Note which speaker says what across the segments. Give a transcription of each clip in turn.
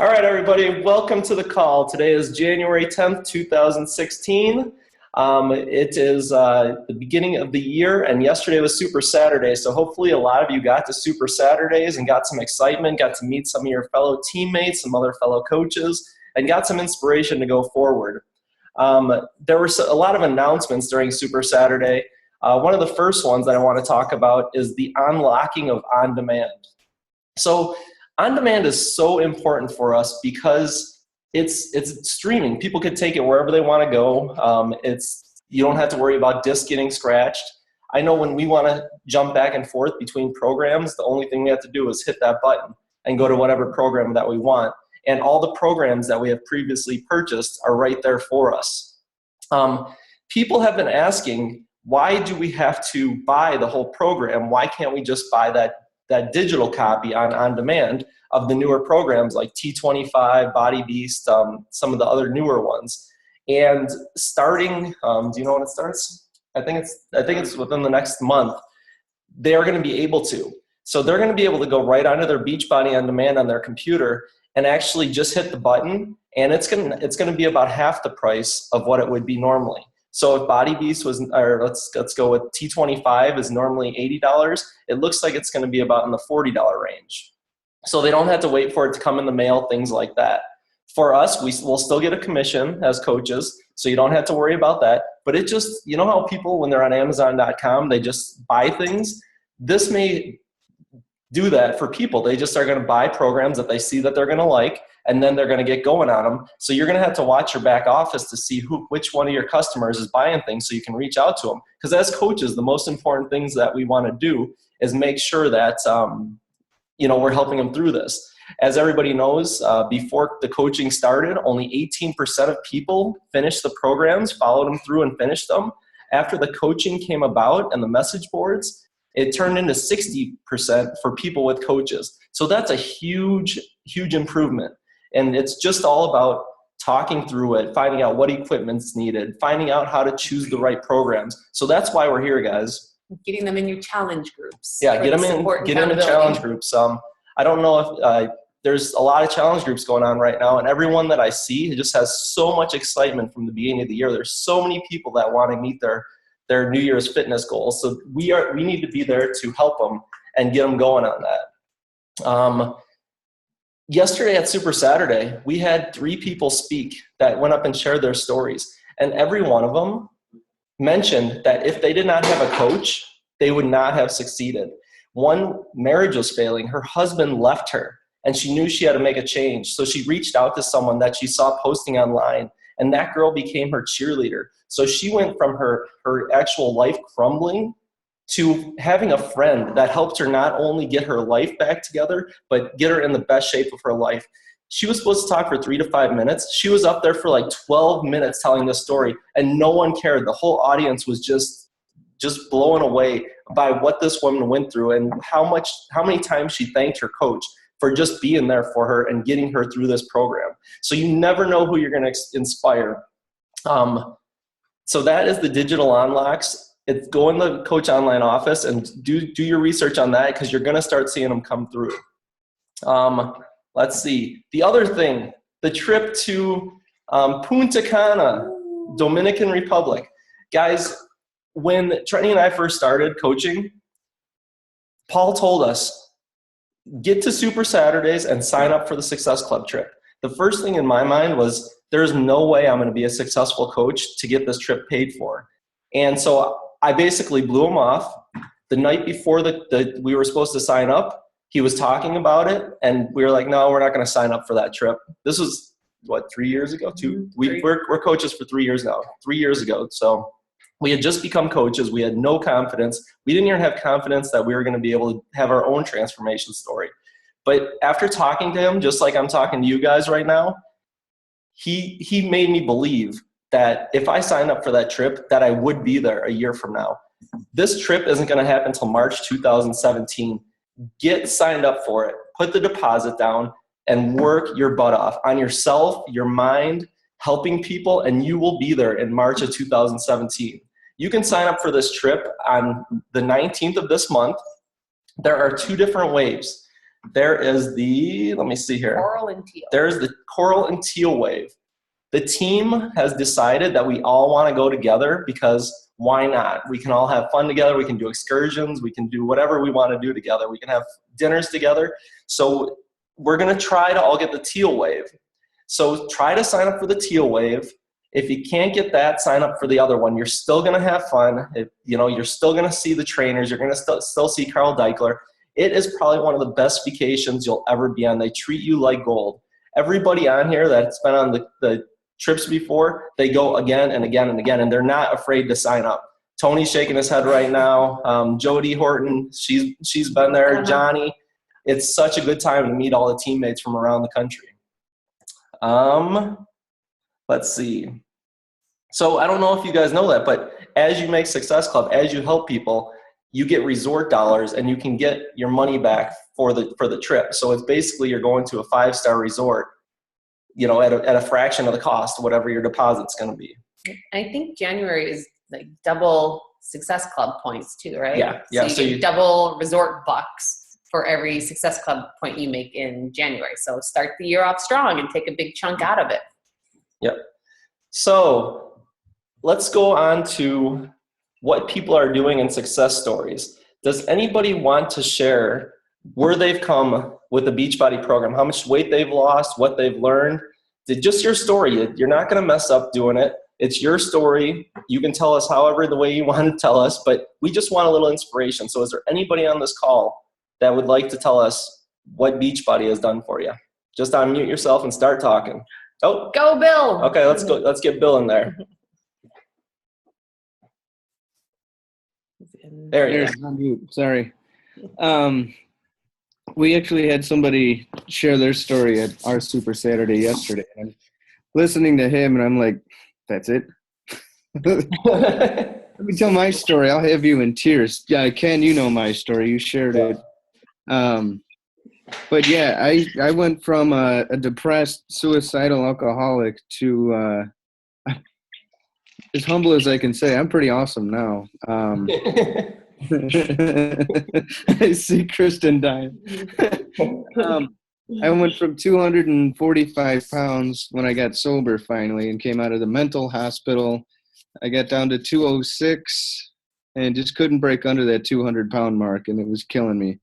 Speaker 1: All right, everybody, welcome to the call. Today is January 10th, 2016. It is the beginning of the year, and yesterday was Super Saturday, so hopefully a lot of you got to Super Saturdays and got some excitement, got to meet some of your fellow teammates, some other fellow coaches, and got some inspiration to go forward. There were a lot of announcements during Super Saturday. One of the first ones that I want to talk about is the unlocking of on-demand. So on-demand is so important for us because it's streaming. People could take it wherever they want to go. You don't have to worry about disc getting scratched. I know when we want to jump back and forth between programs, the only thing we have to do is hit that button and go to whatever program that we want. And all the programs that we have previously purchased are right there for us. People have been asking, why do we have to buy the whole program? Why can't we just buy that digital copy on demand of the newer programs like T25, Body Beast, some of the other newer ones? And starting, do you know when it starts? I think it's within the next month. They are going to be able to. So they're going to be able to go right onto their Beachbody on demand on their computer and actually just hit the button, and it's going to be about half the price of what it would be normally. So if Body Beast was, or let's go with T25 is normally $80, it looks like it's going to be about in the $40 range. So they don't have to wait for it to come in the mail, things like that. For us, we'll still get a commission as coaches, so you don't have to worry about that. But it just, you know how people, when they're on Amazon.com, they just buy things? This may do that for people. They just are going to buy programs that they see that they're going to like, and then they're going to get going on them. So you're going to have to watch your back office to see which one of your customers is buying things so you can reach out to them. Because as coaches, the most important things that we want to do is make sure that we're helping them through this. As everybody knows, before the coaching started, only 18% of people finished the programs, followed them through and finished them. After the coaching came about and the message boards, it turned into 60% for people with coaches. So that's a huge, huge improvement. And it's just all about talking through it, finding out what equipment's needed, finding out how to choose the right programs. So that's why we're here, guys.
Speaker 2: Getting them in your challenge groups.
Speaker 1: Yeah, get them in challenge groups. I don't know if there's a lot of challenge groups going on right now, and everyone that I see just has so much excitement from the beginning of the year. There's so many people that want to meet their New Year's fitness goals. So we need to be there to help them and get them going on that. Yesterday at Super Saturday, we had 3 people speak that went up and shared their stories. And every one of them mentioned that if they did not have a coach, they would not have succeeded. One marriage was failing. Her husband left her, and she knew she had to make a change. So she reached out to someone that she saw posting online, and that girl became her cheerleader. So she went from her actual life crumbling to having a friend that helped her not only get her life back together, but get her in the best shape of her life. She was supposed to talk for 3 to 5 minutes. She was up there for like 12 minutes telling this story, and no one cared. The whole audience was just blown away by what this woman went through and how many times she thanked her coach for just being there for her and getting her through this program. So you never know who you're going to inspire. So that is the digital unlocks. Go in the Coach Online office and do your research on that, because you're going to start seeing them come through. Let's see. The other thing, the trip to Punta Cana, Dominican Republic. Guys, when Trenny and I first started coaching, Paul told us, get to Super Saturdays and sign up for the Success Club trip. The first thing in my mind was, there's no way I'm going to be a successful coach to get this trip paid for. And so I basically blew him off. The night before we were supposed to sign up, he was talking about it, and we were like, no, we're not going to sign up for that trip. This was, 3 years ago? We're coaches for 3 years now. 3 years ago. So we had just become coaches. We had no confidence. We didn't even have confidence that we were going to be able to have our own transformation story. But after talking to him, just like I'm talking to you guys right now, he made me believe that if I signed up for that trip, that I would be there a year from now. This trip isn't going to happen until March 2017. Get signed up for it. Put the deposit down and work your butt off on yourself, your mind, helping people, and you will be there in March of 2017. You can sign up for this trip on the 19th of this month. There are 2 different waves. There is the, let me see here.
Speaker 2: Coral and teal.
Speaker 1: There's the coral and teal wave. The team has decided that we all want to go together because why not? We can all have fun together. We can do excursions. We can do whatever we want to do together. We can have dinners together. So we're going to try to all get the teal wave. So try to sign up for the teal wave. If you can't get that, sign up for the other one. You're still going to have fun. You're still going to see the trainers. You're going to still see Carl Deichler. It is probably one of the best vacations you'll ever be on. They treat you like gold. Everybody on here that's been on the trips before, they go again and again and again, and they're not afraid to sign up. Tony's shaking his head right now. Jody Horton, she's been there. Johnny, it's such a good time to meet all the teammates from around the country. Let's see. So I don't know if you guys know that, but as you make Success Club, as you help people, you get resort dollars and you can get your money back for the trip. So it's basically you're going to a 5-star resort, at a fraction of the cost, whatever your deposit's going to be.
Speaker 2: I think January is like double Success Club points too, right?
Speaker 1: Yeah.
Speaker 2: So you get double resort bucks for every Success Club point you make in January. So start the year off strong and take a big chunk out of it.
Speaker 1: Yep. So let's go on to what people are doing in success stories. Does anybody want to share where they've come with the Beachbody program, how much weight they've lost, what they've learned? Just your story. You're not going to mess up doing it. It's your story. You can tell us however the way you want to tell us, but we just want a little inspiration. So is there anybody on this call that would like to tell us what Beachbody has done for you? Just unmute yourself and start talking. Oh,
Speaker 2: go Bill.
Speaker 1: Okay, let's go. Let's get Bill in there. There you go.
Speaker 3: Sorry. We actually had somebody share their story at our Super Saturday yesterday. I'm listening to him, and I'm like, that's it? Let me tell my story. I'll have you in tears. Yeah, Ken, you know my story. You shared it. But yeah, I went from a depressed, suicidal alcoholic to as humble as I can say. I'm pretty awesome now. I see Kristen dying. I went from 245 pounds when I got sober finally and came out of the mental hospital. I got down to 206 and just couldn't break under that 200-pound mark, and it was killing me.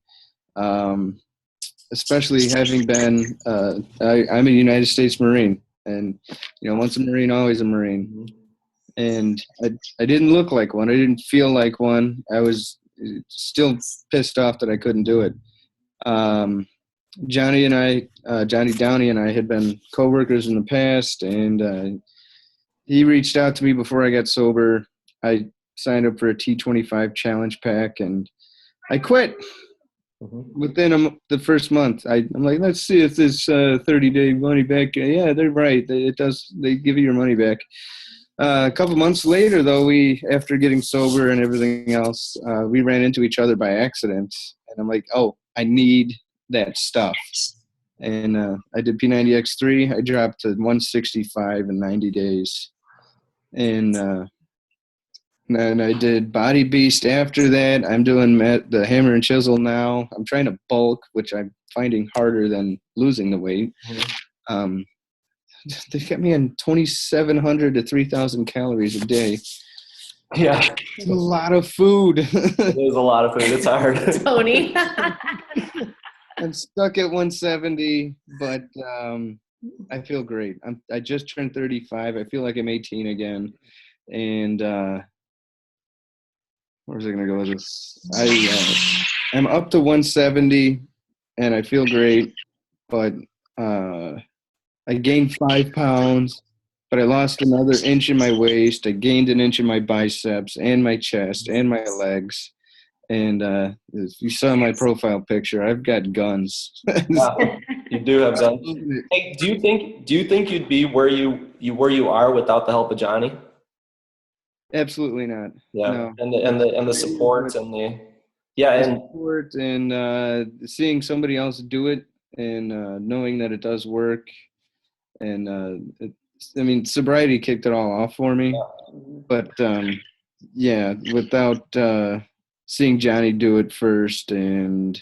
Speaker 3: Especially having been, I'm a United States Marine, and once a Marine, always a Marine. And I didn't look like one. I didn't feel like one. I was still pissed off that I couldn't do it. Johnny Downey and I had been coworkers in the past, and he reached out to me before I got sober. I signed up for a T25 challenge pack, and I quit. Within the first month. I'm like, let's see if this 30-day money back. Yeah, they're right. It does. They give you your money back. A couple months later, though, after getting sober and everything else, we ran into each other by accident. And I'm like, oh, I need that stuff. And I did P90X3. I dropped to 165 in 90 days. And I did Body Beast after that. I'm doing the Hammer and Chisel now. I'm trying to bulk, which I'm finding harder than losing the weight. They get me in 2,700 to 3,000 calories a day.
Speaker 1: Yeah.
Speaker 3: It's a lot of food.
Speaker 1: It is a lot of food. It's hard.
Speaker 2: Tony.
Speaker 3: I'm stuck at 170, but I feel great. I just turned 35. I feel like I'm 18 again. And where's it going to go with this? I'm up to 170, and I feel great, but I gained 5 pounds, but I lost another inch in my waist. I gained an inch in my biceps and my chest and my legs. And if you saw my profile picture, I've got guns.
Speaker 1: Wow. You do have guns. Hey, do you think you'd be where you are without the help of Johnny?
Speaker 3: Absolutely not.
Speaker 1: Yeah.
Speaker 3: No.
Speaker 1: And the support and
Speaker 3: support and seeing somebody else do it and knowing that it does work. And sobriety kicked it all off for me. But without seeing Johnny do it first and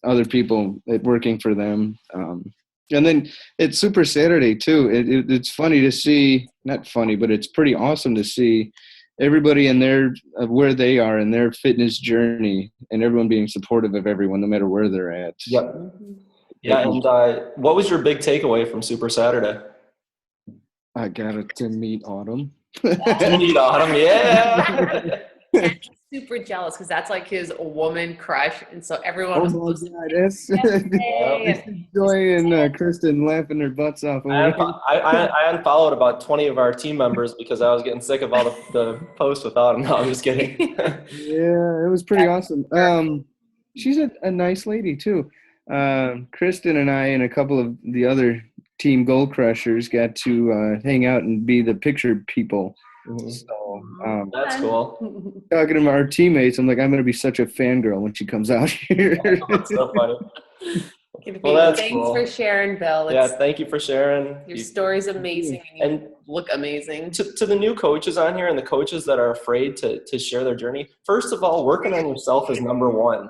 Speaker 3: other people working for them. And then it's Super Saturday too. It's funny to see, not funny, but it's pretty awesome to see everybody in their where they are in their fitness journey, and everyone being supportive of everyone, no matter where they're at.
Speaker 1: Yep. Yeah, and what was your big takeaway from Super Saturday?
Speaker 3: I got it to meet Autumn.
Speaker 1: To meet Autumn, yeah.
Speaker 2: And he's super jealous because that's like his woman crush, and so everyone was supposed to
Speaker 3: that's Joy and Kristen laughing their butts off.
Speaker 1: I unfollowed about 20 of our team members because I was getting sick of all the posts without them. No, I'm just kidding.
Speaker 3: Yeah, it was pretty awesome. She's a nice lady too. Kristen and I and a couple of the other team goal crushers got to hang out and be the picture people.
Speaker 1: Mhm.
Speaker 3: So
Speaker 1: That's cool.
Speaker 3: talking to our teammates, I'm like, I'm going to be such a fangirl when she comes out here.
Speaker 1: That's so funny.
Speaker 2: Well,
Speaker 1: that's
Speaker 2: thanks
Speaker 1: cool.
Speaker 2: for sharing, Bill.
Speaker 1: Yeah, thank you for sharing.
Speaker 2: Your story's amazing, and you look amazing.
Speaker 1: To the new coaches on here and the coaches that are afraid to share their journey, first of all, working on yourself is number one.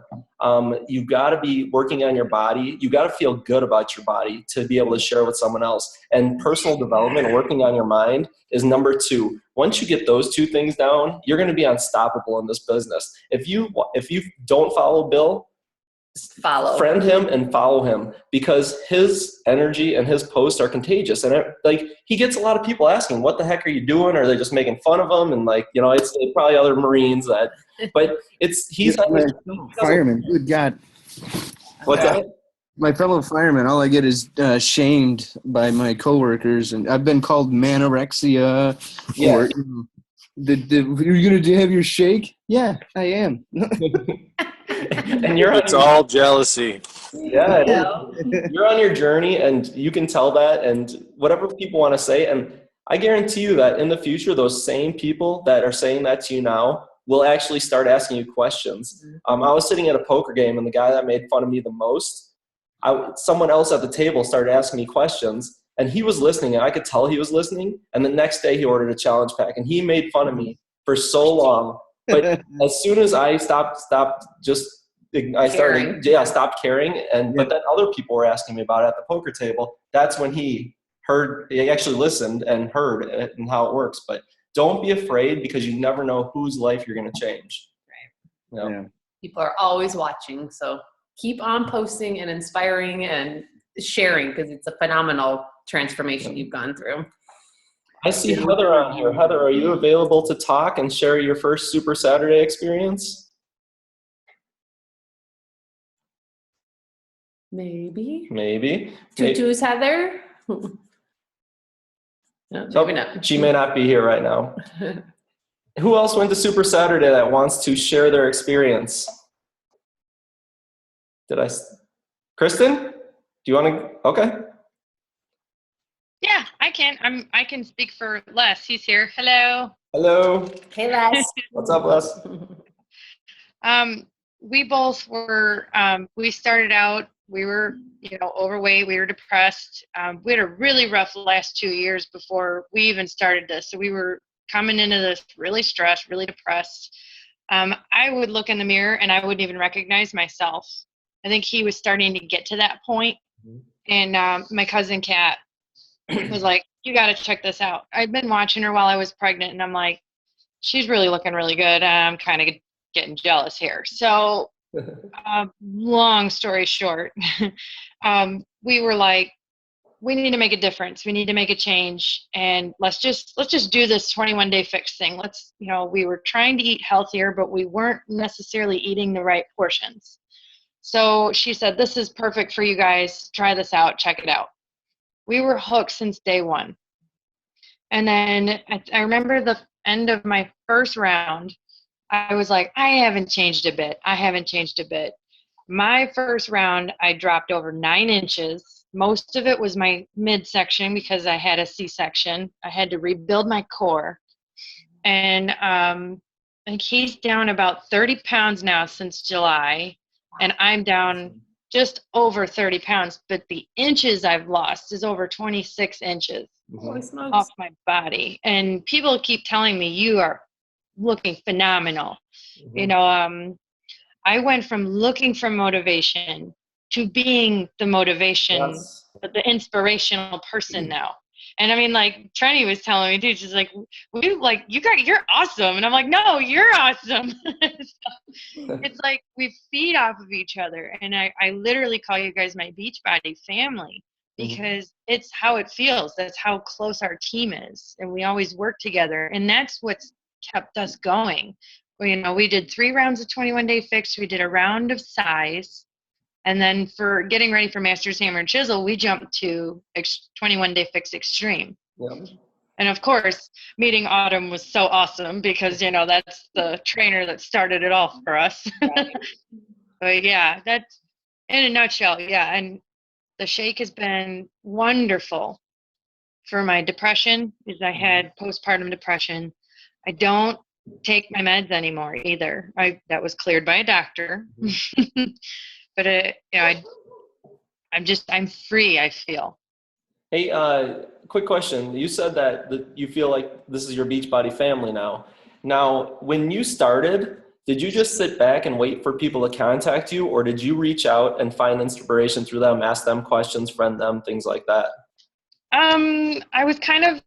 Speaker 1: You got to be working on your body. You got to feel good about your body to be able to share with someone else. And personal development, working on your mind, is number two. Once you get those two things down, you're going to be unstoppable in this business. If you don't follow Bill, friend him and follow him, because his energy and his posts are contagious. And he gets a lot of people asking, what the heck are you doing? Or are they just making fun of him? And it's probably other Marines but he's
Speaker 3: fireman. Good God.
Speaker 1: What's that?
Speaker 3: My fellow firemen, all I get is shamed by my coworkers, and I've been called manorexia.
Speaker 1: Yeah.
Speaker 3: Or, you're going to have your shake? Yeah, I am.
Speaker 1: And
Speaker 4: it's all jealousy.
Speaker 1: Yeah, you're on your journey, and you can tell that, and whatever people want to say. And I guarantee you that in the future, those same people that are saying that to you now will actually start asking you questions. I was sitting at a poker game, and the guy that made fun of me the most, someone else at the table started asking me questions, and he was listening, and I could tell he was listening. And the next day, he ordered a challenge pack, and he made fun of me for so long. But as soon as I stopped caring, but then other people were asking me about it at the poker table. That's when he actually listened and heard it and how it works. But don't be afraid, because you never know whose life you're going to change.
Speaker 2: Right. Yeah. People are always watching, so keep on posting and inspiring and sharing, because it's a phenomenal transformation you've gone through.
Speaker 1: I see Heather on here. Heather, are you available to talk and share your first Super Saturday experience? Maybe.
Speaker 2: Tutu's Heather? No, maybe not.
Speaker 1: She may not be here right now. Who else went to Super Saturday that wants to share their experience? Kristen? Do you want to? Okay.
Speaker 5: Yeah, I can. I can speak for Les. He's here. Hello.
Speaker 1: Hello.
Speaker 2: Hey, Les.
Speaker 1: What's up, Les?
Speaker 5: We both were. We started out. We were, overweight. We were depressed. We had a really rough last 2 years before we even started this. So we were coming into this really stressed, really depressed. I would look in the mirror and I wouldn't even recognize myself. I think he was starting to get to that point. And my cousin Kat was like, you got to check this out. I'd been watching her while I was pregnant, and I'm like, she's really looking really good. I'm kind of getting jealous here. So long story short, we were like, we need to make a difference. We need to make a change, and let's just do this 21-day fix thing. We were trying to eat healthier, but we weren't necessarily eating the right portions. So she said, this is perfect for you guys. Try this out. Check it out. We were hooked since day one. And then I remember the end of my first round, I was like, I haven't changed a bit. My first round, I dropped over 9 inches. Most of it was my midsection because I had a C-section. I had to rebuild my core. And I think he's down about 30 pounds now since July. And I'm down just over 30 pounds, but the inches I've lost is over 26 inches off my body. And people keep telling me, you are looking phenomenal. I went from looking for motivation to being the motivation,
Speaker 1: Yes.
Speaker 5: the inspirational person now. And I mean, like Trini was telling me too, she's like, you're awesome. And I'm like, no, you're awesome. So it's like we feed off of each other. And I literally call you guys my Beachbody family because it's how it feels. That's how close our team is. And we always work together. And that's what's kept us going. Well, we did 3 rounds of 21 Day Fix. We did a round of size. And then for getting ready for Masters Hammer and Chisel, we jumped to 21 Day Fix Extreme.
Speaker 1: Yep.
Speaker 5: And of course, meeting Autumn was so awesome because, that's the trainer that started it all for us.
Speaker 2: Right.
Speaker 5: But yeah, that's in a nutshell. Yeah. And the shake has been wonderful for my depression because I had postpartum depression. I don't take my meds anymore either. That was cleared by a doctor. But I'm free, I feel.
Speaker 1: Hey, quick question. You said that you feel like this is your Beachbody family now. Now, when you started, did you just sit back and wait for people to contact you, or did you reach out and find inspiration through them, ask them questions, friend them, things like that?
Speaker 5: I was kind of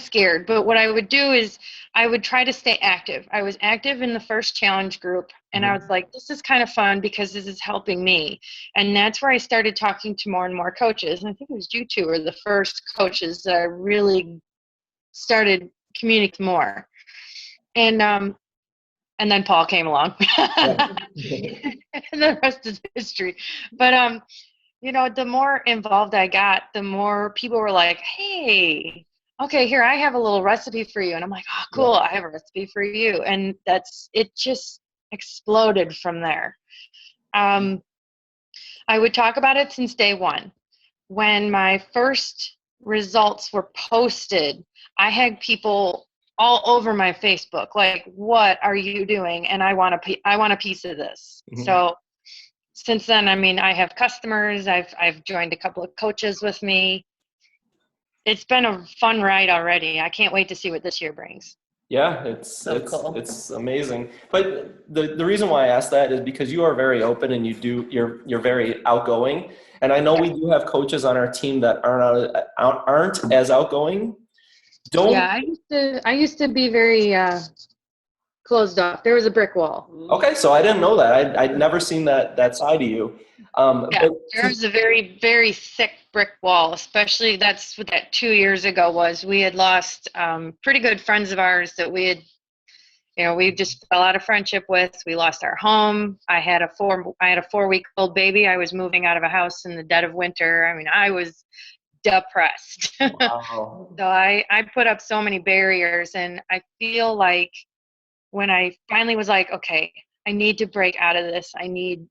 Speaker 5: scared, but what I would do is I would try to stay active. I was active in the first challenge group, and I was like, this is kind of fun because this is helping me. And that's where I started talking to more and more coaches. And I think it was you two were the first coaches that I really started communicating more. And then Paul came along. And the rest is history. But the more involved I got, the more people were like, hey, okay, here, I have a little recipe for you. And I'm like, oh, cool, I have a recipe for you. And it just exploded from there. I would talk about it since day one. When my first results were posted, I had people all over my Facebook, like, what are you doing? And I want a piece of this. So since then, I have customers. I've joined a couple of coaches with me. It's been a fun ride already. I can't wait to see what this year brings.
Speaker 1: Yeah, it's
Speaker 2: cool.
Speaker 1: It's amazing. But the reason why I asked that is because you are very open and you're very outgoing. And I know we do have coaches on our team that aren't as outgoing.
Speaker 5: Yeah, I used to be very closed off. There was a brick wall.
Speaker 1: Okay, so I didn't know that. I'd never seen that side of you.
Speaker 5: There's a very, very thick brick wall, especially that's what that 2 years ago was. We had lost pretty good friends of ours that we just fell out of friendship with. We lost our home. I had a 4-week-old baby. I was moving out of a house in the dead of winter. I was depressed.
Speaker 1: Wow.
Speaker 5: So I put up so many barriers, and I feel like when I finally was like, okay, I need to break out of this. I need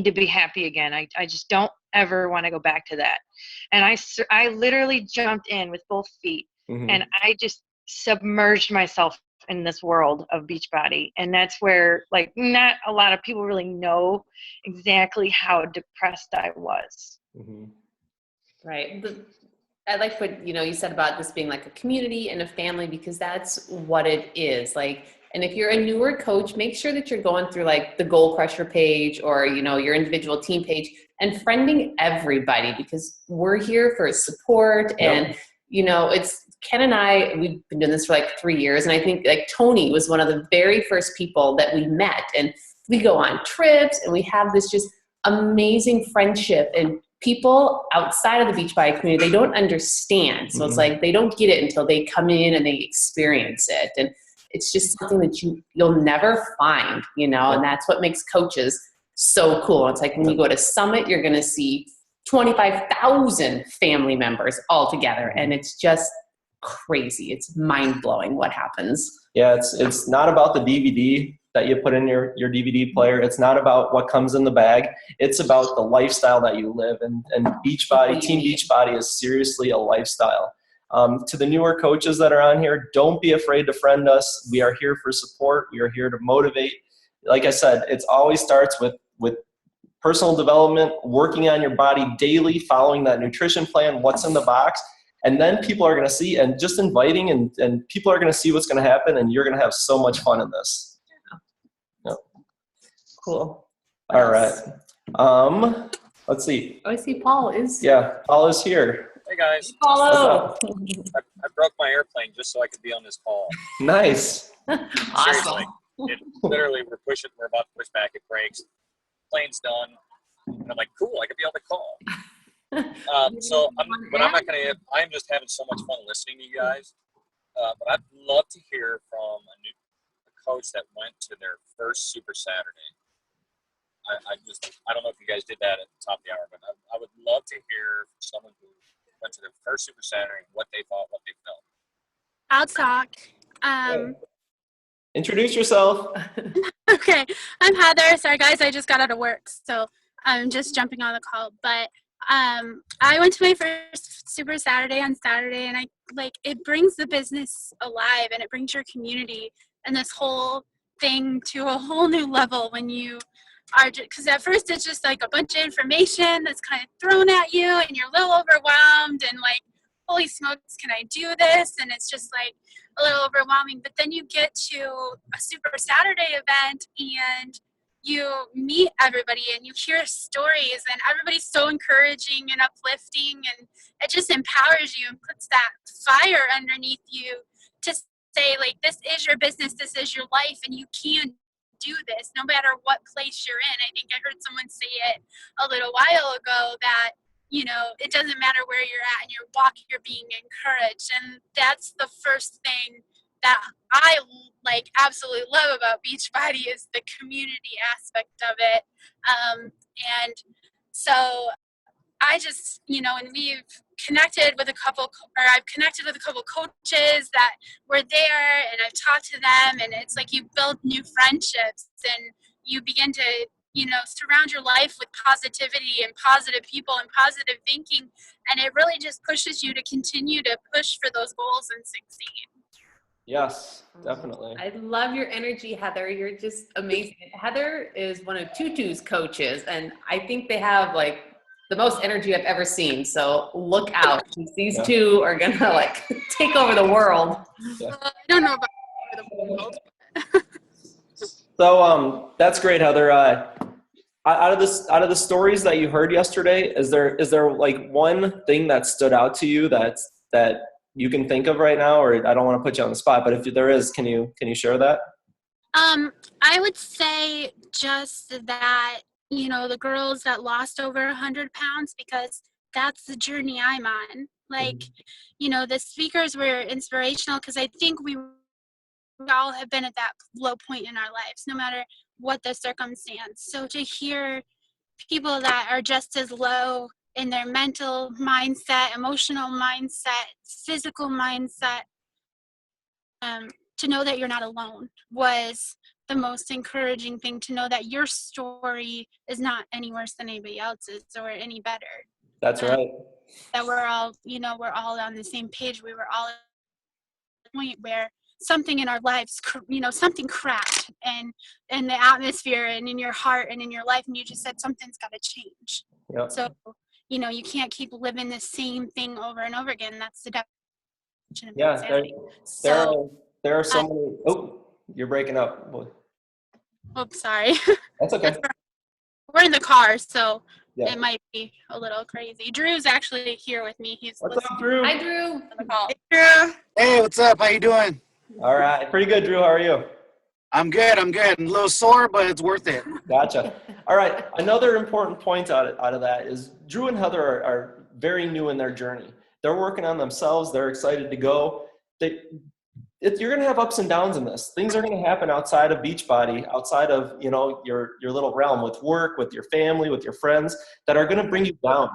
Speaker 5: to be happy again. I just don't ever want to go back to that. And I literally jumped in with both feet, and I just submerged myself in this world of Beachbody. And that's where, like, not a lot of people really know exactly how depressed I was.
Speaker 2: Right. I like what, you said about this being like a community and a family, because that's what it is. Like, and if you're a newer coach, make sure that you're going through like the Goal Crusher page or, your individual team page and friending everybody, because we're here for support. And, it's Ken and I, we've been doing this for like 3 years. And I think like Tony was one of the very first people that we met, and we go on trips and we have this just amazing friendship. And people outside of the Beachbody community, they don't understand. So it's like, they don't get it until they come in and they experience it. And it's just something that you'll never find, and that's what makes coaches so cool. It's like when you go to Summit, you're going to see 25,000 family members all together. And it's just crazy. It's mind blowing what happens.
Speaker 1: Yeah. It's not about the DVD that you put in your DVD player. It's not about what comes in the bag. It's about the lifestyle that you live. And Beachbody, Team Beachbody is seriously a lifestyle. To the newer coaches that are on here, don't be afraid to friend us. We are here for support. We are here to motivate. Like I said, it always starts with personal development, working on your body daily, following that nutrition plan, what's in the box. And then people are going to see, and just inviting, and people are going to see what's going to happen, and you're going to have so much fun in this.
Speaker 2: Cool. What
Speaker 1: All
Speaker 2: else?
Speaker 1: right. Let's see.
Speaker 2: Oh, I see Paul is.
Speaker 1: Yeah, Paul is here.
Speaker 4: Hey guys,
Speaker 2: Paulo.
Speaker 4: I broke my airplane just so I could be on this call.
Speaker 1: Nice.
Speaker 4: Seriously,
Speaker 2: Awesome.
Speaker 4: it literally we're about to push back. It breaks. Plane's done, and I'm like, cool, I could be on the call. I'm just having so much fun listening to you guys. But I'd love to hear from a coach that went to their first Super Saturday. I don't know if you guys did that at the top of the hour, but I would love to hear from someone who went to their first Super Saturday, what they thought, what they felt.
Speaker 6: I'll talk.
Speaker 1: Introduce yourself.
Speaker 6: Okay, I'm Heather. Sorry, guys, I just got out of work, so I'm just jumping on the call. But I went to my first Super Saturday on Saturday, and it brings the business alive, and it brings your community and this whole thing to a whole new level when you are, because at first it's just like a bunch of information that's kind of thrown at you, and you're a little overwhelmed, and like, holy smokes, can I do this? And it's just like a little overwhelming. But then you get to a Super Saturday event and you meet everybody and you hear stories, and everybody's so encouraging and uplifting, and it just empowers you and puts that fire underneath you to say, like, this is your business, this is your life, and you can do this no matter what place you're in. I think I heard someone say it a little while ago that, you know, it doesn't matter where you're at in your walk, you're being encouraged. And that's the first thing that I absolutely love about Beachbody is the community aspect of it. And so I just, and I've connected with a couple coaches that were there, and I've talked to them, and it's like you build new friendships, and you begin to surround your life with positivity and positive people and positive thinking. And it really just pushes you to continue to push for those goals and succeed.
Speaker 1: Yes, definitely.
Speaker 2: I love your energy, Heather. You're just amazing. Heather is one of Tutu's coaches, and I think they have the most energy I've ever seen. So look out. These two are going to take over the world.
Speaker 1: Yeah.
Speaker 6: I don't know about the world.
Speaker 1: So that's great, Heather. Out of the stories that you heard yesterday, is there one thing that stood out to you that you can think of right now? Or I don't want to put you on the spot, but if there is, can you share that?
Speaker 6: I would say just that, the girls that lost over 100 pounds, because that's the journey I'm on. The speakers were inspirational because I think we all have been at that low point in our lives, no matter what the circumstance. So to hear people that are just as low in their mental mindset, emotional mindset, physical mindset, to know that you're not alone was the most encouraging thing, to know that your story is not any worse than anybody else's or any better.
Speaker 1: That's right.
Speaker 6: That we're all on the same page. We were all at a point where something in our lives, something cracked and in the atmosphere and in your heart and in your life, and you just said something's got to change.
Speaker 1: Yep.
Speaker 6: So, you can't keep living the same thing over and over again. That's the definition of insanity.
Speaker 1: There are so many. Oh, you're breaking up.
Speaker 6: Oops, sorry.
Speaker 1: That's okay.
Speaker 6: We're in the car, so
Speaker 1: yeah.
Speaker 6: It might be a little crazy. Drew's actually here with me. He's
Speaker 1: What's up, Drew?
Speaker 2: Hi, Drew.
Speaker 6: on the call.
Speaker 7: Hey, Drew. Hey, what's up? How you doing?
Speaker 1: All right. Pretty good, Drew. How are you?
Speaker 7: I'm good. I'm a little sore, but it's worth it.
Speaker 1: Gotcha. All right. Another important point out of that is Drew and Heather are very new in their journey. They're working on themselves. They're excited to go. You're going to have ups and downs in this. Things are going to happen outside of Beachbody, outside of your little realm, with work, with your family, with your friends, that are going to bring you down.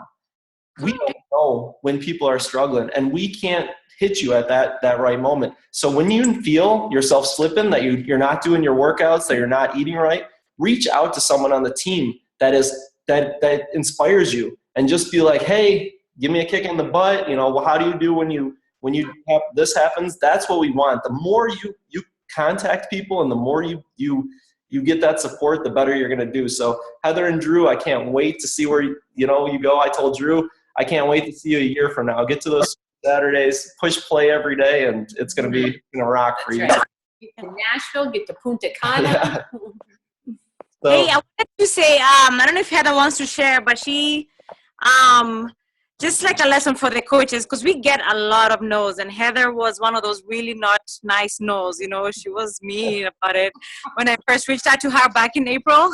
Speaker 1: We don't know when people are struggling, and we can't hit you at that right moment. So when you feel yourself slipping, that you're not doing your workouts, that you're not eating right, reach out to someone on the team that inspires you, and just be like, hey, give me a kick in the butt. How do you do when you have this happens? That's what we want. The more you contact people and the more you get that support, the better you're going to do. So Heather and Drew, I can't wait to see where you go. I told Drew, I can't wait to see you a year from now. Get to those Saturdays, push play every day, and it's going to be rock for you.
Speaker 2: Right. Get to Nashville, get to Punta Cana.
Speaker 1: Yeah. So,
Speaker 8: Hey, I wanted to say, I don't know if Heather wants to share, but she, just like a lesson for the coaches, because we get a lot of no's, and Heather was one of those really not nice no's. You know, she was mean about it when I first reached out to her back in April.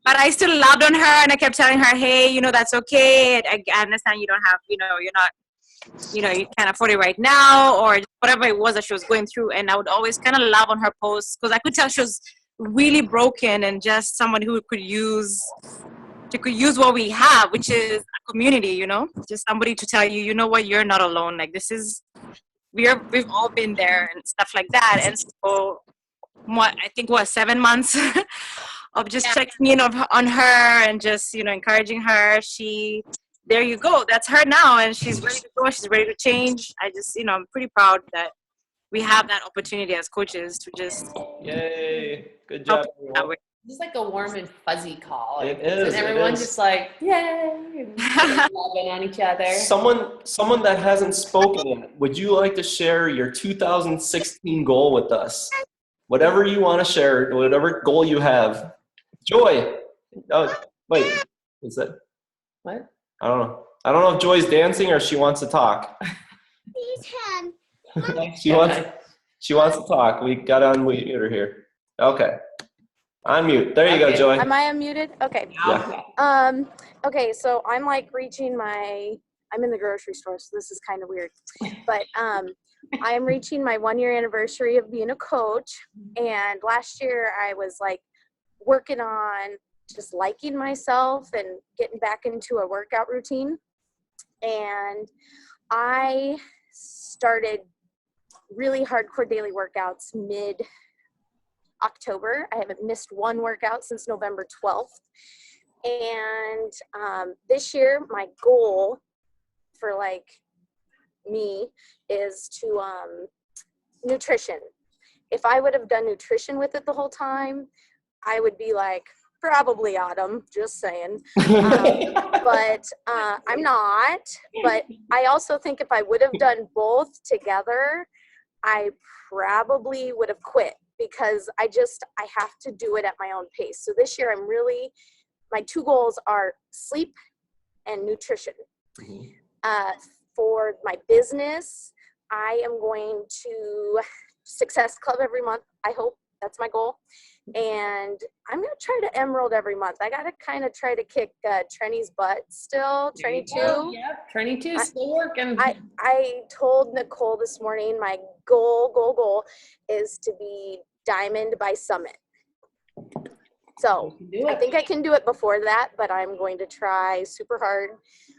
Speaker 8: But I still loved on her, and I kept telling her, hey, you know, that's okay. I understand you don't have, you know, you're not, you know, you can't afford it right now, or whatever it was that she was going through. And I would always kind of love on her posts because I could tell she was really broken and just someone who could use what we have, which is a community, you know, just somebody to tell you, you know what, you're not alone. Like this is, we've all been there and stuff like that. And so I think 7 months of just checking in on her and just, you know, encouraging her. There you go. That's her now. And she's ready to go. She's ready to change. I just, you know, I'm pretty proud that we have that opportunity as coaches to just
Speaker 1: yay. Good
Speaker 8: help
Speaker 1: job,
Speaker 8: people that way.
Speaker 2: It's like a warm and fuzzy call.
Speaker 1: It is,
Speaker 2: And everyone's
Speaker 1: it is.
Speaker 2: just like, yay, and loving on each other.
Speaker 1: Someone that hasn't spoken yet, would you like to share your 2016 goal with us? Whatever you want to share, whatever goal you have. Joy. Oh, wait. Is that?
Speaker 2: What?
Speaker 1: I don't know. I don't know if Joy's dancing or she wants to talk. She wants to talk. We got to unmute her here. Okay. Unmute. There you go, Joy.
Speaker 9: Am I unmuted? Okay.
Speaker 1: Yeah.
Speaker 9: Okay, so I'm like I'm in the grocery store, so this is kind of weird. But I am reaching my 1-year anniversary of being a coach. And last year I was like working on just liking myself and getting back into a workout routine. And I started really hardcore daily workouts mid-October. I haven't missed one workout since November 12th. And this year, my goal for like me is to nutrition. If I would have done nutrition with it the whole time, I would be like probably Autumn, just saying. But I'm not. But I also think if I would have done both together, I probably would have quit because I have to do it at my own pace. So this year my 2 goals are sleep and nutrition. For my business, I am going to Success Club every month. I hope that's my goal. And I'm going to try to Emerald every month. I got to kind of try to kick Trenny's butt still. Trenny 2.
Speaker 2: Yep, Trenny 2 still working.
Speaker 9: I told Nicole this morning my goal is to be Diamond by Summit. So I think I can do it before that, but I'm going to try super hard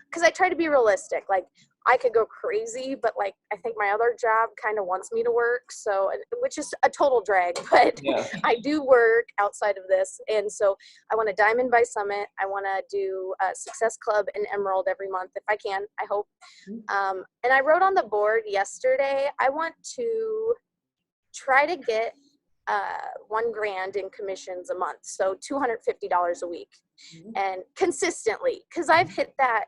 Speaker 9: because I try to be realistic. Like I could go crazy, but like I think my other job kind of wants me to work, so which is a total drag, but yeah. I do work outside of this, and so I want a Diamond by Summit. I want to do a Success Club and Emerald every month if I can. I hope. And I wrote on the board yesterday. I want to try to get $1,000 in commissions a month, so $250 a week, and consistently, because I've hit that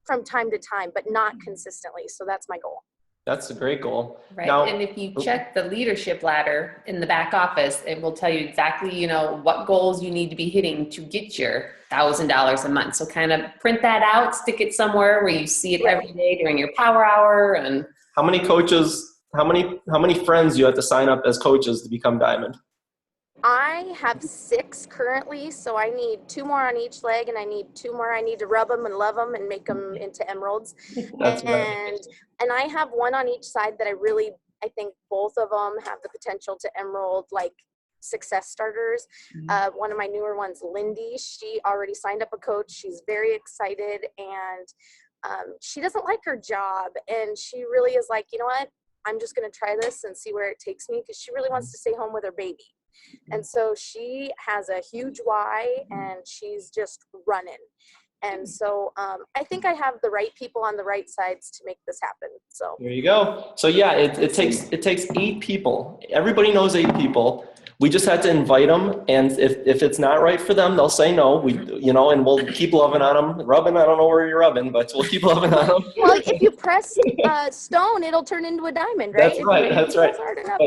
Speaker 9: from time to time, but not consistently. So that's my goal.
Speaker 1: That's a great goal.
Speaker 2: Right.
Speaker 1: Now,
Speaker 2: and if you check the leadership ladder in the back office, it will tell you exactly, what goals you need to be hitting to get your $1,000 a month. So kind of print that out, stick it somewhere where you see it every day during your power hour. And
Speaker 1: how many friends you have to sign up as coaches to become Diamond?
Speaker 9: I have 6 currently, so I need 2 more on each leg, and I need 2 more. I need to rub them and love them and make them into emeralds.
Speaker 1: That's right.
Speaker 9: And I have 1 on each side that I think both of them have the potential to emerald, like success starters. One of my newer ones, Lindy, she already signed up a coach. She's very excited, and she doesn't like her job, and she really is like, you know what? I'm just going to try this and see where it takes me, because she really wants to stay home with her baby. And so she has a huge why, and she's just running. And so I think I have the right people on the right sides to make this happen. So
Speaker 1: there you go. So yeah, it takes 8 people. Everybody knows 8 people. We just had to invite them, and if it's not right for them, they'll say no. And we'll keep loving on them. Rubbing, I don't know where you're rubbing, but we'll keep loving on them.
Speaker 9: Well, if you press stone, it'll turn into a diamond, right?
Speaker 1: That's right.
Speaker 9: Hard enough.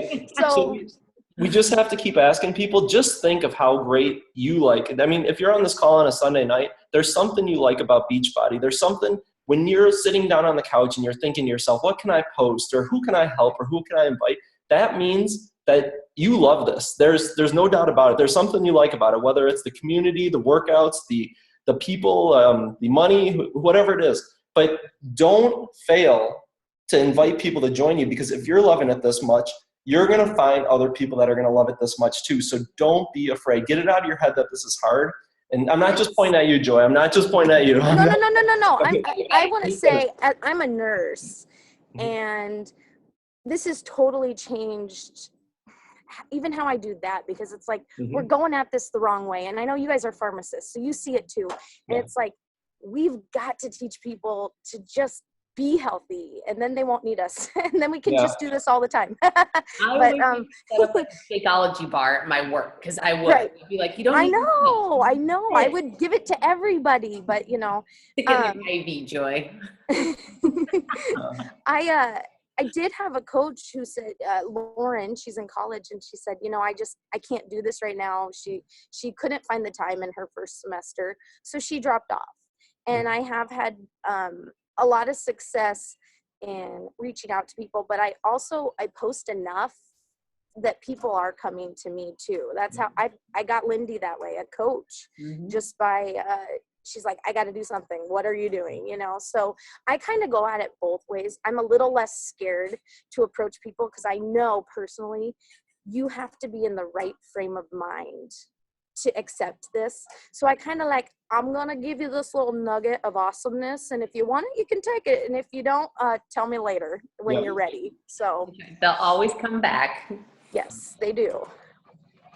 Speaker 1: we just have to keep asking people, just think of how great you like it. I mean, if you're on this call on a Sunday night, there's something you like about Beachbody. There's something when you're sitting down on the couch and you're thinking to yourself, what can I post, or who can I help, or who can I invite? That means that you love this. There's no doubt about it. There's something you like about it, whether it's the community, the workouts, the people, the money, whatever it is. But don't fail to invite people to join you, because if you're loving it this much, you're going to find other people that are going to love it this much too. So don't be afraid. Get it out of your head that this is hard. And I'm not just pointing at you, Joy. I'm not just pointing at you.
Speaker 9: No. I want to say I'm a nurse, and this has totally changed even how I do that, because it's like we're going at this the wrong way. And I know you guys are pharmacists, so you see it too. And it's like we've got to teach people to just be healthy, and then they won't need us, and then we can just do this all the time.
Speaker 2: I would set up a Shakeology bar at my work, because I would. I'd be like, you don't.
Speaker 9: I know. I would give it to everybody, but you know,
Speaker 2: stick it in your IV, Joy.
Speaker 9: I did have a coach who said, Lauren, she's in college, and she said, you know, I can't do this right now. She couldn't find the time in her first semester, so she dropped off. And I have had a lot of success in reaching out to people, but I post enough that people are coming to me too. That's how I got Lindy that way, a coach, just by she's like, I got to do something. What are you doing? You know, so I kind of go at it both ways. I'm a little less scared to approach people, because I know personally you have to be in the right frame of mind to accept this. So I kind of like, I'm going to give you this little nugget of awesomeness, and if you want it, you can take it. And if you don't, tell me later when you're ready. So
Speaker 2: they'll always come back.
Speaker 9: Yes, they do.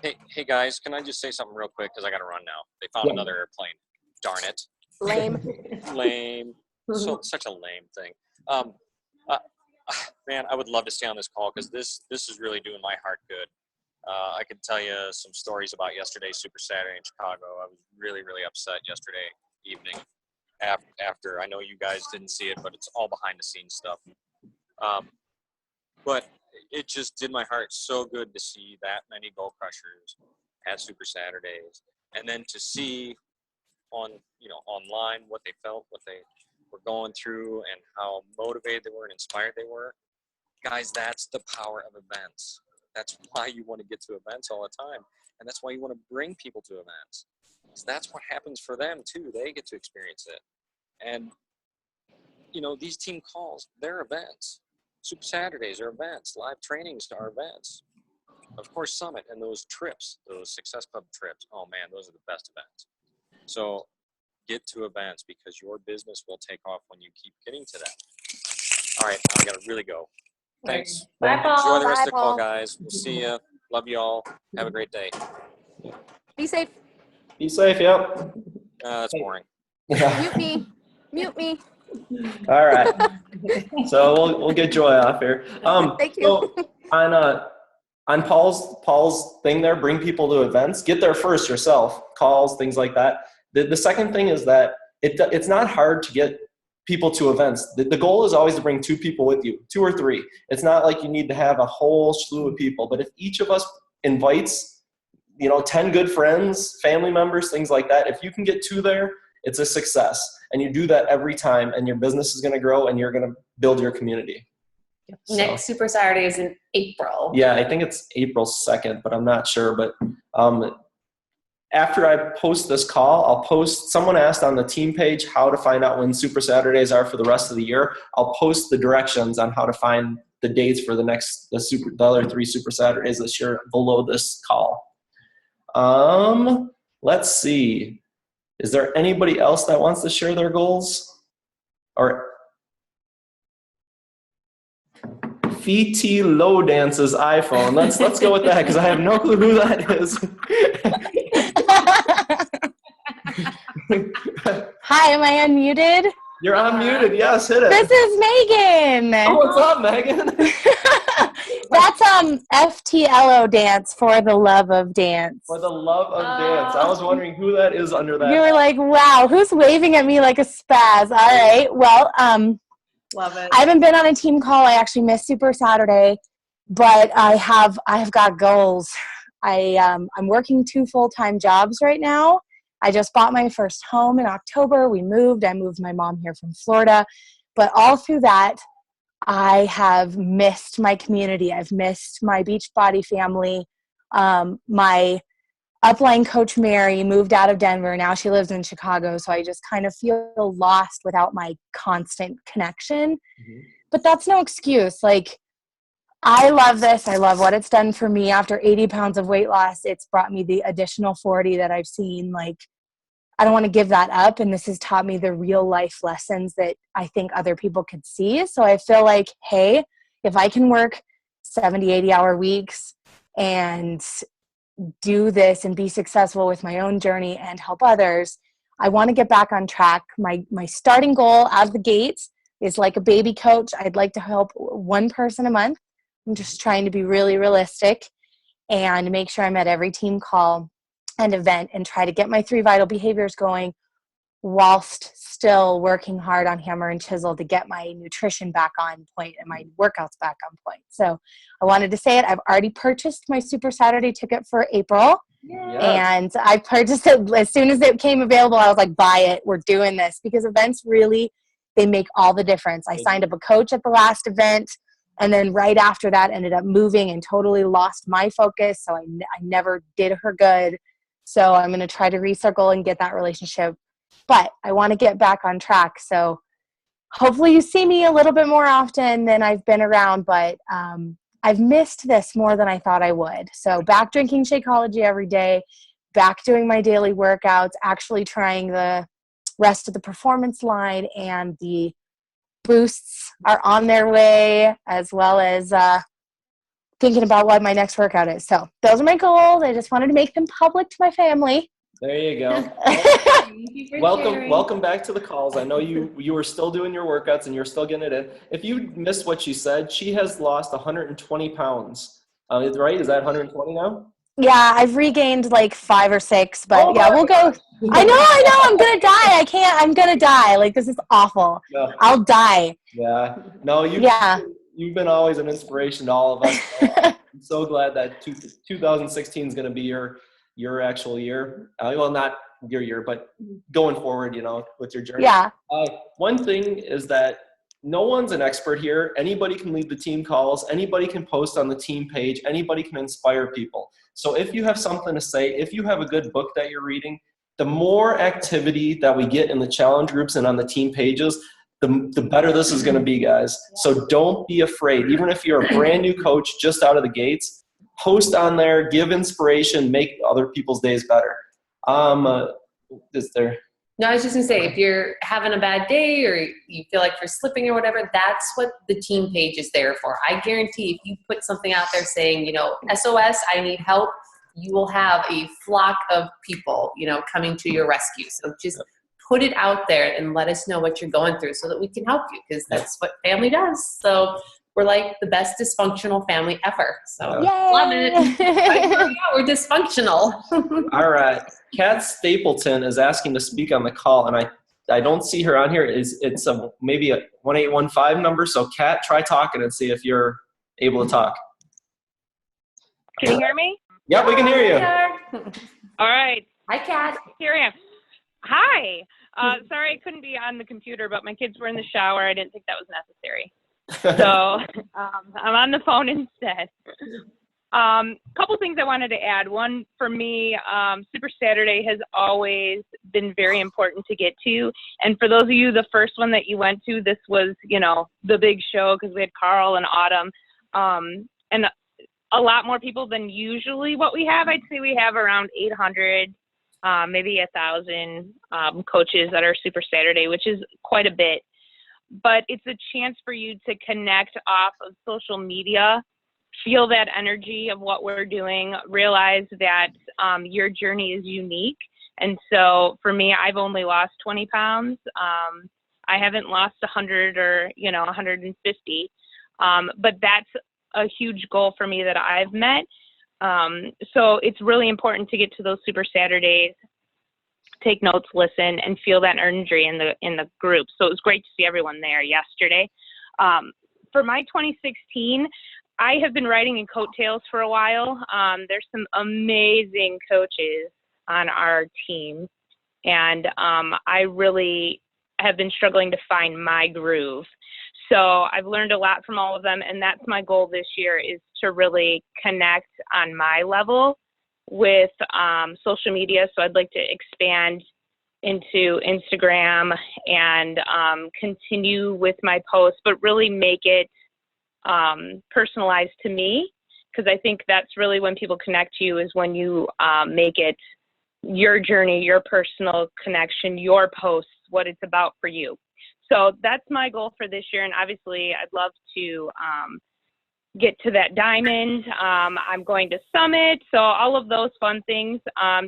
Speaker 4: Hey guys, can I just say something real quick? Because I got to run now. They found another airplane. Darn it. Lame. Such a lame thing. Man, I would love to stay on this call, because this is really doing my heart good. I could tell you some stories about yesterday's Super Saturday in Chicago. I was really, really upset yesterday evening after. I know you guys didn't see it, but it's all behind the scenes stuff. But it just did my heart so good to see that many goal crushers at Super Saturdays, and then to see online what they felt, what they were going through, and how motivated they were and inspired they were. Guys, that's the power of events. That's why you want to get to events all the time, and that's why you want to bring people to events. So that's what happens for them too. They get to experience it. And these team calls, they're events. Super Saturdays are events. Live trainings are events. Of course, Summit and those trips, those Success Club trips, oh man, those are the best events. So get to events, because your business will take off when you keep getting to that. All right, now I got to really go. Thanks.
Speaker 2: Bye, Paul.
Speaker 4: Enjoy the rest of the call,
Speaker 9: Paul.
Speaker 4: guys. We'll see you. Love you all. Have a great day.
Speaker 9: Be safe.
Speaker 1: Be safe, yep.
Speaker 4: That's boring.
Speaker 9: Mute me.
Speaker 1: All right. So we'll get Joy off here.
Speaker 9: Thank you.
Speaker 1: So on Paul's thing there, bring people to events. Get there first yourself. Calls, things like that. The second thing is that it's not hard to get people to events. The goal is always to bring 2 people with you, 2 or 3. It's not like you need to have a whole slew of people, but if each of us invites, 10 good friends, family members, things like that, if you can get 2 there, it's a success. And you do that every time, and your business is going to grow, and you're going to build your community.
Speaker 2: Next Super Saturday is in April.
Speaker 1: Yeah, I think it's April 2nd, but I'm not sure. But after I post this call, I'll post, someone asked on the team page how to find out when Super Saturdays are for the rest of the year. I'll post the directions on how to find the dates for the other 3 Super Saturdays this year below this call. Let's see. Is there anybody else that wants to share their goals? Or VT Low Dance's iPhone. Let's go with that, because I have no clue who that is.
Speaker 10: Hi, am I unmuted?
Speaker 1: You're unmuted. Yes, hit it.
Speaker 10: This is Megan.
Speaker 1: Oh, what's up, Megan?
Speaker 10: That's FTLO dance, for the love of dance.
Speaker 1: For the love of dance. I was wondering who that is under that.
Speaker 10: You were like, wow, who's waving at me like a spaz? All right. Well,
Speaker 2: love it.
Speaker 10: I haven't been on a team call. I actually missed Super Saturday. but I have got goals. I'm working 2 full-time jobs right now. I just bought my first home in October. I moved my mom here from Florida, but all through that, I have missed my community. I've missed my Beachbody family. My upline coach, Mary, moved out of Denver. Now she lives in Chicago. So I just kind of feel lost without my constant connection. Mm-hmm. But that's no excuse. Like, I love this. I love what it's done for me. After 80 pounds of weight loss, it's brought me the additional 40 that I've seen. Like, I don't want to give that up. And this has taught me the real life lessons that I think other people could see. So I feel like, hey, if I can work 70, 80-hour weeks and do this and be successful with my own journey and help others, I want to get back on track. My starting goal out of the gates is like a baby coach. I'd like to help one person a month. I'm just trying to be really realistic and make sure I'm at every team call and event and try to get my 3 vital behaviors going whilst still working hard on hammer and chisel to get my nutrition back on point and my workouts back on point. So I wanted to say it. I've already purchased my Super Saturday ticket for April. Yes. And I purchased it as soon as it came available. I was like, buy it. We're doing this, because events really, they make all the difference. I signed up a coach at the last event, and then right after that ended up moving and totally lost my focus. So I never did her good. So I'm going to try to recircle and get that relationship. But I want to get back on track. So hopefully you see me a little bit more often than I've been around. But I've missed this more than I thought I would. So back drinking Shakeology every day, back doing my daily workouts, actually trying the rest of the performance line, and the boosts are on their way, as well as thinking about what my next workout is. So those are my goals. I just wanted to make them public to my family.
Speaker 1: There you go. Welcome back to the calls. I know you were still doing your workouts and you're still getting it in. If you missed what she said, she has lost 120 pounds. Right? Is that 120 now?
Speaker 10: Yeah, I've regained like 5 or 6, but yeah, we'll go. I know. I'm going to die. I'm going to die. Like, this is awful. Yeah. I'll die.
Speaker 1: Yeah. No, you've been always an inspiration to all of us. I'm so glad that 2016 is going to be your actual year. Well, not your year, but going forward, with your journey.
Speaker 10: Yeah.
Speaker 1: One thing is that no one's an expert here. Anybody can lead the team calls. Anybody can post on the team page. Anybody can inspire people. So if you have something to say, if you have a good book that you're reading, the more activity that we get in the challenge groups and on the team pages, the better this is going to be, guys. So don't be afraid. Even if you're a brand new coach just out of the gates, post on there, give inspiration, make other people's days better. Is there?
Speaker 2: No, I was just going to say, if you're having a bad day or you feel like you're slipping or whatever, that's what the team page is there for. I guarantee if you put something out there saying, SOS, I need help, you will have a flock of people, coming to your rescue. So just put it out there and let us know what you're going through so that we can help you, because that's what family does. So we're like the best dysfunctional family ever. So love it. We're dysfunctional.
Speaker 1: All right. Kat Stapleton is asking to speak on the call, and I don't see her on here. It's maybe a 1815 number. So Kat, try talking and see if you're able to talk.
Speaker 11: Can you hear me?
Speaker 1: Yep, we can hear you.
Speaker 11: All right.
Speaker 2: Hi, Kat.
Speaker 11: Here I am. Hi. Sorry I couldn't be on the computer, but my kids were in the shower. I didn't think that was necessary. So I'm on the phone instead. Couple things I wanted to add. One, for me, Super Saturday has always been very important to get to. And for those of you, the first one that you went to, this was, the big show, because we had Carl and Autumn. And a lot more people than usually what we have. I'd say we have around 800, maybe 1,000 coaches that are Super Saturday, which is quite a bit. But it's a chance for you to connect off of social media, feel that energy of what we're doing, realize that your journey is unique. And so for me, I've only lost 20 pounds. I haven't lost 100 or, 150. But that's a huge goal for me that I've met. So it's really important to get to those Super Saturdays, take notes, listen, and feel that energy in the group. So it was great to see everyone there yesterday. For my 2016, I have been riding in coattails for a while. There's some amazing coaches on our team, and I really have been struggling to find my groove. So I've learned a lot from all of them, and that's my goal this year, is to really connect on my level with social media. So I'd like to expand into Instagram and continue with my posts, but really make it personalized to me, because I think that's really when people connect to you, is when you make it your journey, your personal connection, your posts, what it's about for you. So that's my goal for this year, and obviously I'd love to get to that diamond. I'm going to Summit, so all of those fun things,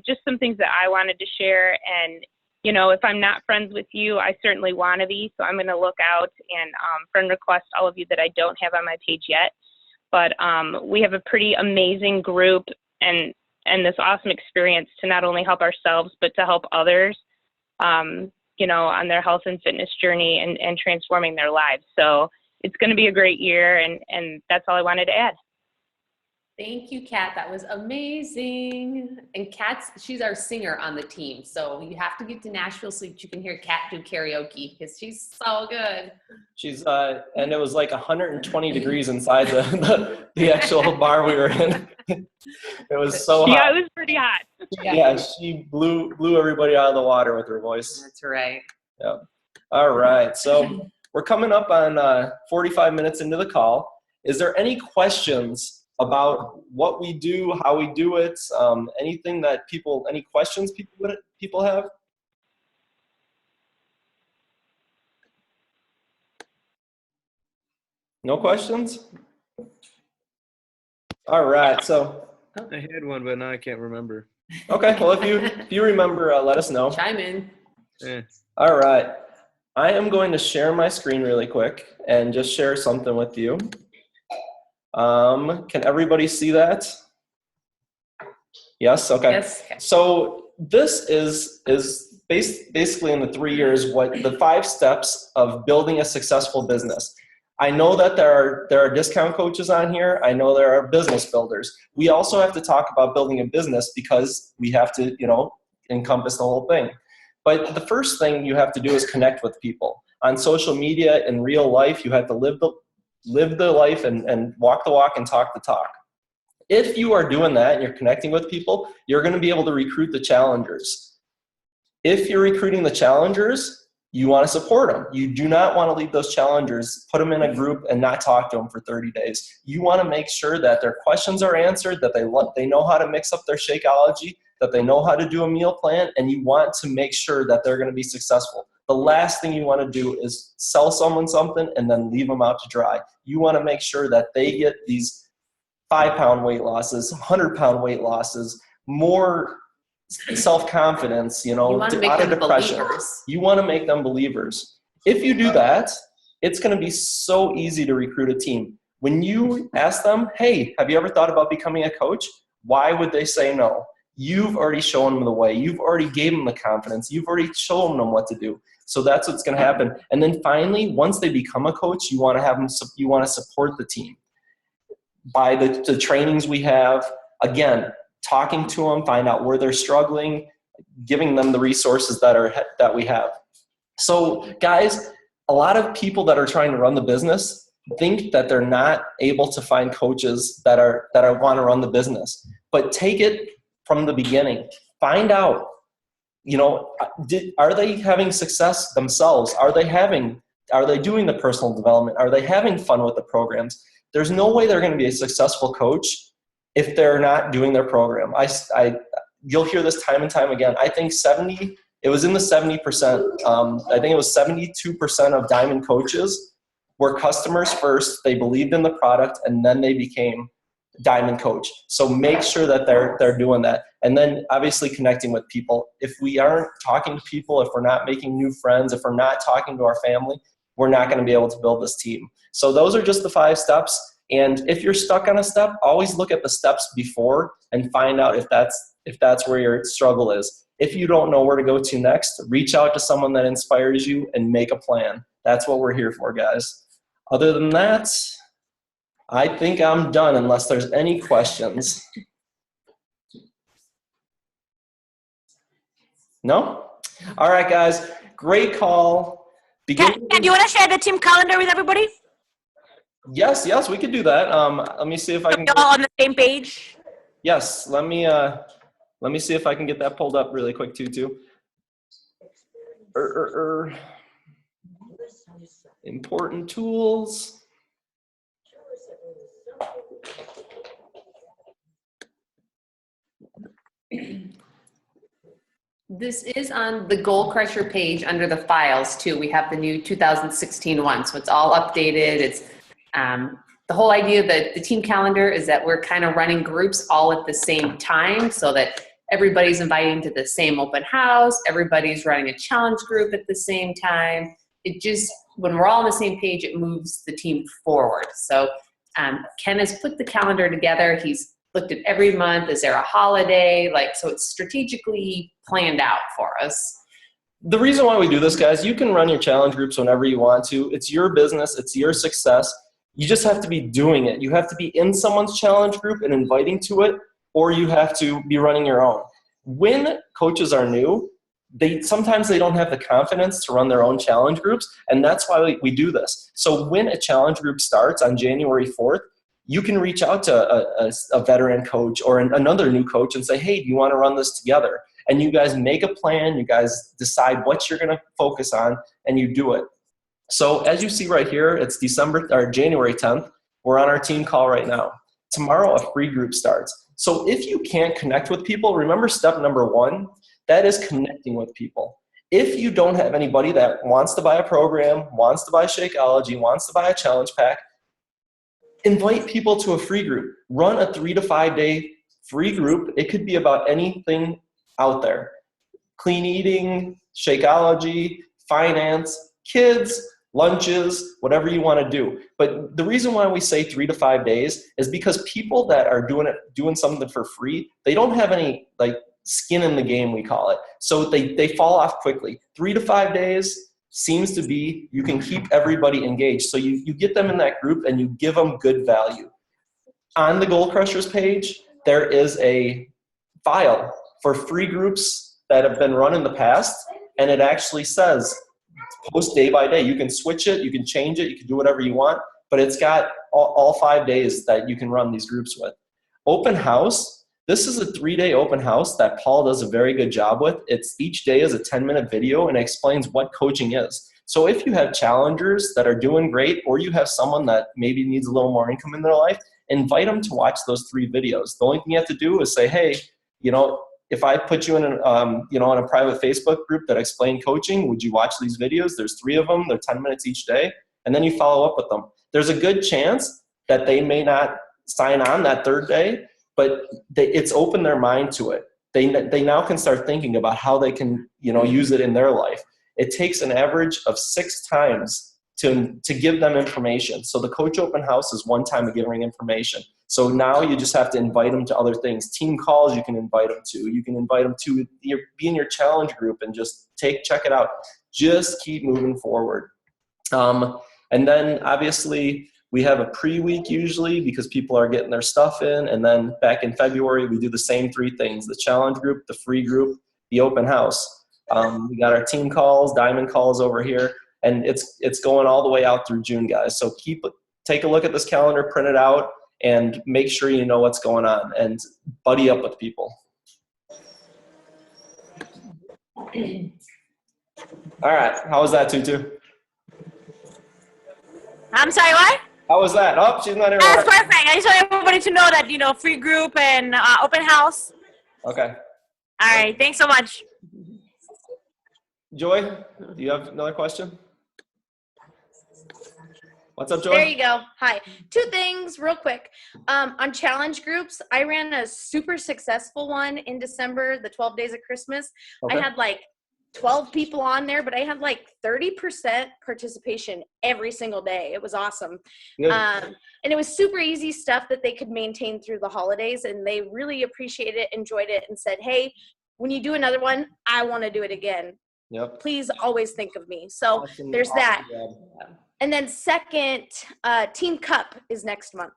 Speaker 11: just some things that I wanted to share. And you know, if I'm not friends with you, I certainly want to be, so I'm going to look out and friend request all of you that I don't have on my page yet. But we have a pretty amazing group and this awesome experience to not only help ourselves, but to help others, you know, on their health and fitness journey and transforming their lives. So it's going to be a great year, and that's all I wanted to add.
Speaker 2: Thank you, Kat. That was amazing. And she's our singer on the team. So you have to get to Nashville so that you can hear Kat do karaoke, because she's so good.
Speaker 1: She's and it was like 120 degrees inside the actual bar we were in. It was so hot.
Speaker 11: Yeah, it was pretty hot.
Speaker 1: Yeah, she blew everybody out of the water with her voice.
Speaker 2: That's right.
Speaker 1: Yeah. All right. So we're coming up on 45 minutes into the call. Is there any questions about what we do, how we do it, anything that any questions people have? No questions? All right, so.
Speaker 3: I had one, but now I can't remember.
Speaker 1: Okay, well, if you remember, let us know.
Speaker 2: Chime in.
Speaker 3: Yeah.
Speaker 1: All right, I am going to share my screen really quick and just share something with you. Can everybody see that? Yes, okay.
Speaker 2: Yes.
Speaker 1: So this is basically in the 3 years what the 5 steps of building a successful business. I know that there are discount coaches on here. I know there are business builders. We also have to talk about building a business because we have to, you know, encompass the whole thing. But the first thing you have to do is connect with people. On social media, in real life, you have to live the life and walk the walk and talk the talk. If you are doing that and you're connecting with people, you're going to be able to recruit the challengers. If you're recruiting the challengers, you want to support them. You do not want to leave those challengers, put them in a group and not talk to them for 30 days. You want to make sure that their questions are answered, that they know how to mix up their Shakeology, that they know how to do a meal plan, and you want to make sure that they're going to be successful. The last thing you want to do is sell someone something and then leave them out to dry. You want to make sure that they get these 5-pound weight losses, 100-pound weight losses, more self-confidence, you know,
Speaker 2: want to make
Speaker 1: out of
Speaker 2: them
Speaker 1: depression.
Speaker 2: believers.
Speaker 1: You want to make them believers. If you do that, it's going to be so easy to recruit a team. When you ask them, hey, have you ever thought about becoming a coach? Why would they say no? You've already shown them the way. You've already gave them the confidence. You've already shown them what to do. So that's what's going to happen. And then finally, once they become a coach, you want to support the team by the trainings we have. Again, talking to them, find out where they're struggling, giving them the resources that we have. So guys, a lot of people that are trying to run the business think that they're not able to find coaches that want to run the business. But take it from the beginning. Find out, you know, are they having success themselves? Are they doing the personal development? Are they having fun with the programs? There's no way they're going to be a successful coach if they're not doing their program. You'll hear this time and time again. I think it was in the 70%. I think it was 72% of Diamond coaches were customers first. They believed in the product, and then they became Diamond coach. So make sure that they're doing that. And then obviously connecting with people. If we aren't talking to people, if we're not making new friends, if we're not talking to our family, we're not going to be able to build this team. So those are just the 5 steps. And if you're stuck on a step, always look at the steps before and find out if that's where your struggle is. If you don't know where to go to next, reach out to someone that inspires you and make a plan. That's what we're here for, guys. Other than that, I think I'm done unless there's any questions. No? All right, guys. Great call.
Speaker 8: Ken, do you want to share the team calendar with everybody?
Speaker 1: Yes, we could do that. Let me see if I can.
Speaker 8: All on the same page.
Speaker 1: Yes, let me see if I can get that pulled up really quick too. Important tools.
Speaker 2: This is on the Goal Crusher page under the files too. We have the new 2016 one, so it's all updated. It's the whole idea that the team calendar is that we're kind of running groups all at the same time, so that everybody's inviting to the same open house, everybody's running a challenge group at the same time. It just, when we're all on the same page, it moves the team forward. So Ken has put the calendar together. He's looked at every month. Is there a holiday? So it's strategically planned out for us.
Speaker 1: The reason why we do this, guys, you can run your challenge groups whenever you want to. It's your business. It's your success. You just have to be doing it. You have to be in someone's challenge group and inviting to it, or you have to be running your own. When coaches are new, sometimes they don't have the confidence to run their own challenge groups, and that's why we do this. So when a challenge group starts on January 4th, you can reach out to a veteran coach or another new coach and say, hey, do you want to run this together? And you guys make a plan, you guys decide what you're going to focus on, and you do it. So as you see right here, it's January 10th. We're on our team call right now. Tomorrow, a free group starts. So if you can't connect with people, remember step number 1, that is connecting with people. If you don't have anybody that wants to buy a program, wants to buy Shakeology, wants to buy a challenge pack, invite people to a free group. Run a 3 to 5 day free group. It could be about anything out there. Clean eating, Shakeology, finance, kids, lunches, whatever you want to do. But the reason why we say 3 to 5 days is because people that are doing something for free, they don't have any skin in the game, we call it. So they fall off quickly. 3 to 5 days seems to be, you can keep everybody engaged. So you get them in that group and you give them good value. On the Goal Crushers page, there is a file for free groups that have been run in the past, and it actually says post day by day. You can switch it, you can change it, you can do whatever you want, but it's got all 5 days that you can run these groups with. Open house, this is a 3-day open house that Paul does a very good job with. Each day is a 10-minute video and it explains what coaching is. So if you have challengers that are doing great, or you have someone that maybe needs a little more income in their life, invite them to watch those 3 videos. The only thing you have to do is say, hey, if I put you in in a private Facebook group that explain coaching, would you watch these videos? There's 3 of them. They're 10 minutes each day. And then you follow up with them. There's a good chance that they may not sign on that 3rd day, but it's opened their mind to it. They now can start thinking about how they can use it in their life. It takes an average of 6 times to give them information. So the coach open house is 1 time of giving information. So now you just have to invite them to other things. Team calls you can invite them to. You can invite them to be in your challenge group and just check it out. Just keep moving forward. And then obviously we have a pre-week usually because people are getting their stuff in. And then back in February, we do the same 3 things: the challenge group, the free group, the open house. We got our team calls, diamond calls over here. And it's going all the way out through June, guys. So take a look at this calendar, print it out, and make sure you know what's going on and buddy up with people. All right, how was that, Tutu?
Speaker 8: I'm sorry, what?
Speaker 1: How was that? Oh, she's not here.
Speaker 8: That's perfect. I just want everybody to know that, free group and open house.
Speaker 1: Okay.
Speaker 8: All right, thanks so much.
Speaker 1: Joy, do you have another question? What's up, Joy?
Speaker 9: There you go. Hi. 2 things real quick. On challenge groups, I ran a super successful one in December, the 12 days of Christmas.
Speaker 1: Okay.
Speaker 9: I had 12 people on there, but I had 30% participation every single day. It was awesome.
Speaker 1: Good.
Speaker 9: And it was super easy stuff that they could maintain through the holidays, and they really appreciated it, enjoyed it, and said, hey, when you do another one, I want to do it again.
Speaker 1: Yep.
Speaker 9: Please always think of me. So
Speaker 1: Awesome.
Speaker 9: there's that.
Speaker 1: Awesome.
Speaker 9: And then second, Team Cup is next month.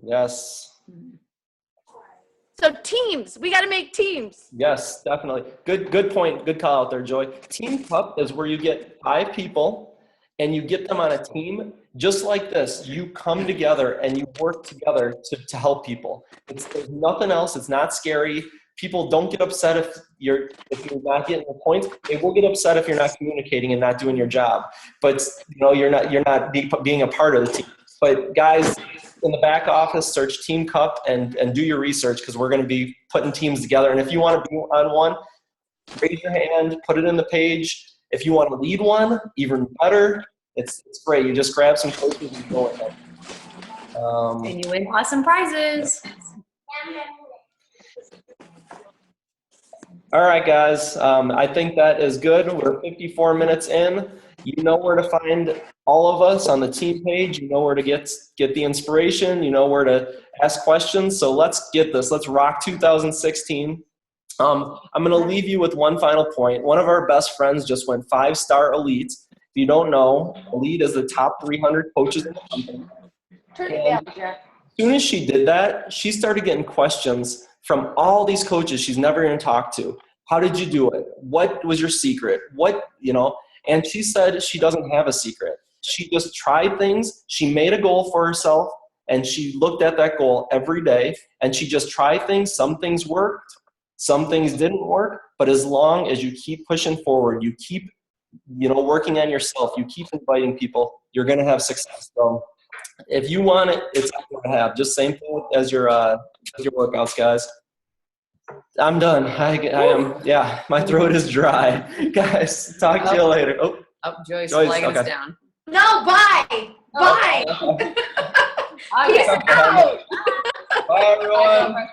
Speaker 1: Yes.
Speaker 9: So teams, we got to make teams.
Speaker 1: Yes, definitely. Good point. Good call out there, Joy. Team Cup is where you get 5 people and you get them on a team just like this. You come together and you work together to help people. There's nothing else. It's not scary. People don't get upset if you're not getting the points. They will get upset if you're not communicating and not doing your job. But you're not being a part of the team. But guys, in the back office, search Team Cup and do your research, because we're going to be putting teams together. And if you want to be on one, raise your hand, put it in the page. If you want to lead one, even better. It's great. You just grab some coaches and go with them.
Speaker 2: And you win awesome prizes.
Speaker 1: All right, guys. I think that is good. We're 54 minutes in. You know where to find all of us on the team page. You know where to get the inspiration. You know where to ask questions. So let's get this. Let's rock 2016. I'm going to leave you with one final point. One of our best friends just went 5-star elite. If you don't know, elite is the top 300 coaches in the company.
Speaker 9: Turn it down, Jack.
Speaker 1: As soon as she did that, she started getting questions from all these coaches she's never even talked to. How did you do it? What was your secret? And she said she doesn't have a secret. She just tried things. She made a goal for herself, and she looked at that goal every day, and she just tried things. Some things worked, some things didn't work, but as long as you keep pushing forward, you keep working on yourself, you keep inviting people, you're going to have success. So if you want it, it's going to have. Just same thing as your workouts, guys. I'm done. I am. Yeah, my throat is dry. Guys, talk to you later. Oh,
Speaker 2: Joyce,
Speaker 1: Joyce,
Speaker 2: flagging us
Speaker 1: okay.
Speaker 2: down.
Speaker 9: No, bye. Bye.
Speaker 2: Okay.
Speaker 9: Peace out.
Speaker 1: Bye, everyone.